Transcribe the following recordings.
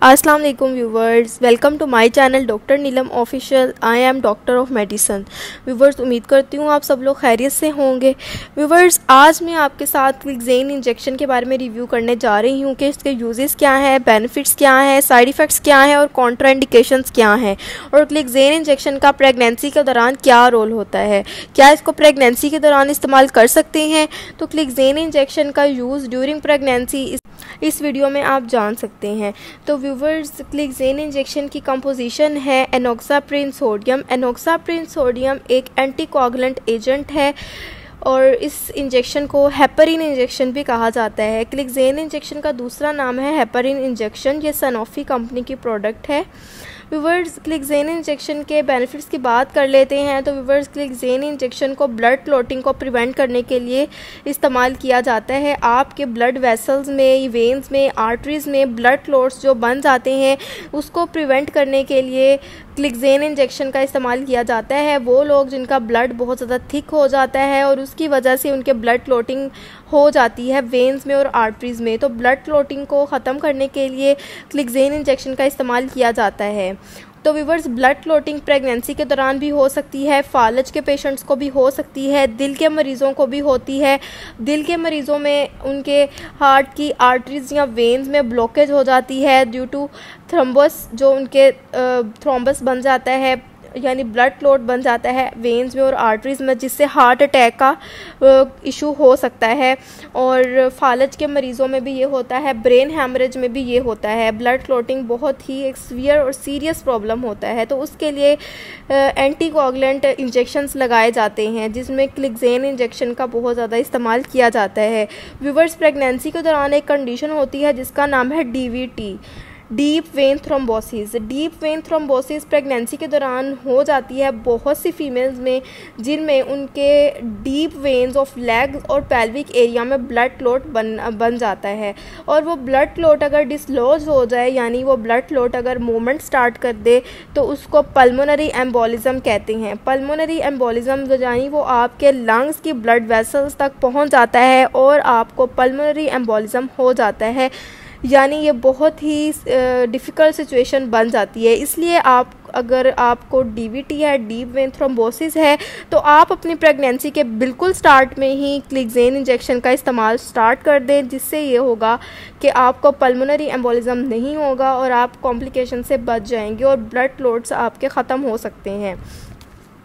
अस्सलाम वालेकुम viewers, welcome to my channel doctor Neelam official. I am doctor of medicine. Viewers, उम्मीद करती हूँ आप सब लोग खैरियत से होंगे। व्यूवर्स, आज मैं आपके साथ क्लिक्सेन इंजेक्शन के बारे में रिव्यू करने जा रही हूँ कि इसके यूजेस क्या हैं, बेनिफिट्स क्या हैं, साइड इफ़ेक्ट्स क्या हैं और कॉन्ट्राइंडिकेशंस क्या हैं, और क्लिक्सेन इंजेक्शन का प्रेगनेंसी के दौरान क्या रोल होता है। क्या इसको प्रेगनेंसी के दौरान इस्तेमाल कर सकते हैं? तो क्लिक्सेन इंजेक्शन का यूज़ ड्यूरिंग प्रेगनेंसी इस वीडियो में आप जान सकते हैं। तो व्यूवर्स, क्लिक्सेन इंजेक्शन की कंपोजिशन है एनोक्साप्रिन सोडियम। एनोक्साप्रिन सोडियम एक एंटीकोगुलेंट एजेंट है और इस इंजेक्शन को हेपरिन इंजेक्शन भी कहा जाता है। क्लिक्सेन इंजेक्शन का दूसरा नाम है हेपरिन इंजेक्शन। ये सनोफी कंपनी की प्रोडक्ट है। व्यूवर्स, क्लिक्सेन इंजेक्शन के बेनिफिट्स की बात कर लेते हैं। तो व्यूवर्स, क्लिक्सेन इंजेक्शन को ब्लड क्लॉटिंग को प्रिवेंट करने के लिए इस्तेमाल किया जाता है। आपके ब्लड वेसल्स में, वेन्स में, आर्टरीज़ में ब्लड क्लॉट्स जो बन जाते हैं उसको प्रिवेंट करने के लिए क्लिक्सेन इंजेक्शन का इस्तेमाल किया जाता है। वो लोग जिनका ब्लड बहुत ज़्यादा थिक हो जाता है और उसकी वजह से उनके ब्लड क्लॉटिंग हो जाती है वेन्स में और आर्टरीज़ में, तो ब्लड क्लॉटिंग को ख़त्म करने के लिए क्लिक्सेन इंजेक्शन का इस्तेमाल किया जाता है। तो व्यूवर्स, ब्लड क्लॉटिंग प्रेगनेंसी के दौरान भी हो सकती है, फालज के पेशेंट्स को भी हो सकती है, दिल के मरीज़ों को भी होती है। दिल के मरीज़ों में उनके हार्ट की आर्टरीज या वेन्स में ब्लॉकेज हो जाती है ड्यू टू थ्रोम्बस, जो उनके थ्रोम्बस बन जाता है, यानी ब्लड क्लॉट बन जाता है वेन्स में और आर्टरीज़ में, जिससे हार्ट अटैक का इशू हो सकता है। और फालज के मरीज़ों में भी ये होता है, ब्रेन हैमरेज में भी ये होता है। ब्लड क्लॉटिंग बहुत ही एक सीवियर और सीरियस प्रॉब्लम होता है, तो उसके लिए एंटीकोगुलेंट इंजेक्शंस लगाए जाते हैं, जिसमें क्लिक्सेन इंजेक्शन का बहुत ज़्यादा इस्तेमाल किया जाता है। व्यूवर्स, प्रेगनेंसी के दौरान एक कंडीशन होती है जिसका नाम है DVT, deep vein thrombosis. Deep vein thrombosis pregnancy के दौरान हो जाती है बहुत सी फीमेल्स में, जिनमें उनके डीप वेन्स ऑफ लेग्स और पेल्विक एरिया में ब्लड क्लॉट बन जाता है। और वो ब्लड क्लॉट अगर डिसलॉज हो जाए, यानी वो ब्लड क्लॉट अगर मूवमेंट स्टार्ट कर दे, तो उसको पल्मोनरी एम्बोलिज्म कहते हैं। पल्मोनरी एम्बोलिज्म यानी वो आपके लंग्स की ब्लड वेसल्स तक पहुंच जाता है और आपको पल्मोनरी एम्बोलिज्म हो जाता है, यानी ये बहुत ही डिफ़िकल्ट सिचुएशन बन जाती है। इसलिए अगर आपको DVT है, डीप वेन थ्रोम्बोसिस है, तो आप अपनी प्रेगनेंसी के बिल्कुल स्टार्ट में ही क्लिक्सेन इंजेक्शन का इस्तेमाल स्टार्ट कर दें, जिससे ये होगा कि आपको पल्मोनरी एम्बोलिज्म नहीं होगा और आप कॉम्प्लिकेशन से बच जाएंगे और ब्लड क्लॉट्स आपके ख़त्म हो सकते हैं।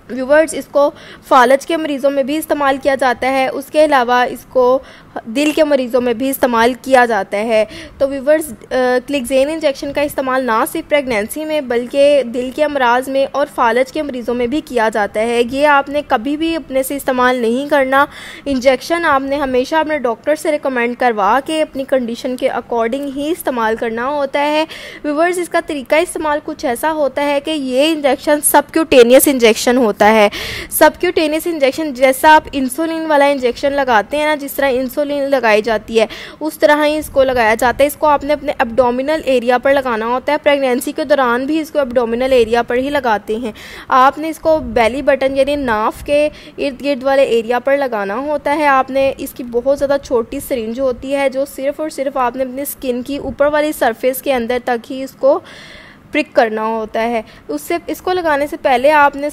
व्यूवर्स, इसको फालज के मरीज़ों में भी इस्तेमाल किया जाता है, उसके अलावा इसको दिल के मरीज़ों में भी इस्तेमाल किया जाता है। तो व्यूवर्स, क्लिक्सेन इंजेक्शन का इस्तेमाल ना सिर्फ प्रेगनेंसी में बल्कि दिल के अमराज में और फालज के मरीज़ों में भी किया जाता है। ये आपने कभी भी अपने से इस्तेमाल नहीं करना। इंजेक्शन आपने हमेशा अपने डॉक्टर से रिकमेंड करवा के अपनी कंडीशन के अकॉर्डिंग ही इस्तेमाल करना होता है। व्यूवर्स, इसका तरीका इस्तेमाल कुछ ऐसा होता है कि ये इंजेक्शन सबक्यूटेनियस इंजेक्शन होता है। सबक्यूटेनियस इंजेक्शन जैसा आप इंसुलिन वाला इंजेक्शन लगाते हैं ना, जिस तरह इंसुलिन लगाई जाती है उस तरह ही इसको लगाया जाता है। इसको आपने अपने एब्डोमिनल एरिया पर लगाना होता है। प्रेगनेंसी के दौरान भी इसको एब्डोमिनल एरिया पर ही लगाते हैं। आपने इसको बेली बटन यानी नाफ के इर्द गिर्द वाले एरिया पर लगाना होता है। आपने इसकी बहुत ज़्यादा छोटी सिरिंज होती है, जो सिर्फ़ और सिर्फ आपने अपनी स्किन की ऊपर वाली सरफेस के अंदर तक ही इसको प्रिक करना होता है। उससे इसको लगाने से पहले आपने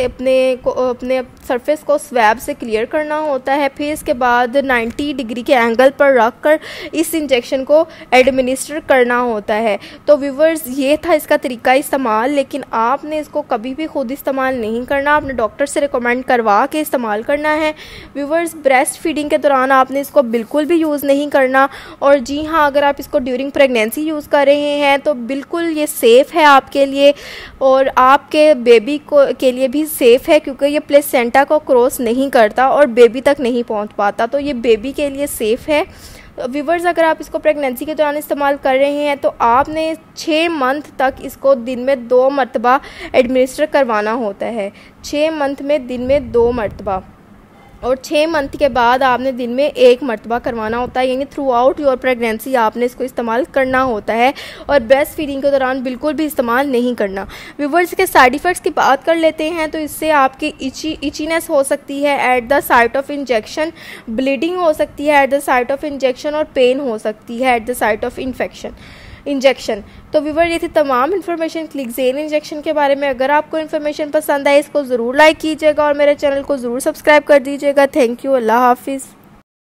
अपने सरफेस को स्वैब से क्लियर करना होता है। फिर इसके बाद 90 डिग्री के एंगल पर रख कर इस इंजेक्शन को एडमिनिस्टर करना होता है। तो व्यूवर्स, ये था इसका तरीका इस्तेमाल, लेकिन आपने इसको कभी भी खुद इस्तेमाल नहीं करना, अपने डॉक्टर से रिकमेंड करवा के इस्तेमाल करना है। व्यूवर्स, ब्रेस्ट फीडिंग के दौरान आपने इसको बिल्कुल भी यूज़ नहीं करना। और जी हाँ, अगर आप इसको ड्यूरिंग प्रेगनेंसी यूज़ कर रहे हैं तो बिल्कुल ये सेफ़ है आपके लिए और आपके बेबी के लिए भी सेफ़ है, क्योंकि ये प्लेसेंटा को क्रॉस नहीं करता और बेबी तक नहीं पहुंच पाता, तो ये बेबी के लिए सेफ़ है। व्यूवर्स, अगर आप इसको प्रेगनेंसी के दौरान इस्तेमाल कर रहे हैं तो आपने 6 मंथ तक इसको दिन में 2 मरतबा एडमिनिस्टर करवाना होता है। 6 मंथ में दिन में 2 मरतबा, और 6 मंथ के बाद आपने दिन में 1 मरतबा करवाना होता है, यानी थ्रू आउट योर प्रेगनेंसी आपने इसको इस्तेमाल करना होता है। और ब्रेस्ट फीडिंग के दौरान बिल्कुल भी इस्तेमाल नहीं करना। व्यूवर्स, के साइड इफ़ेक्ट्स की बात कर लेते हैं तो इससे आपकी इचीनेस हो सकती है at the site of injection, bleeding हो सकती है at the site of injection और पेन हो सकती है at the site of infection. Injection. तो व्यूवर ये थी तमाम इन्फॉर्मेशन क्लिकज़ेन इंजेक्शन के बारे में। अगर आपको इन्फॉर्मेशन पसंद आए इसको ज़रूर लाइक कीजिएगा और मेरे चैनल को ज़रूर सब्सक्राइब कर दीजिएगा। थैंक यू, अल्लाह हाफिज़।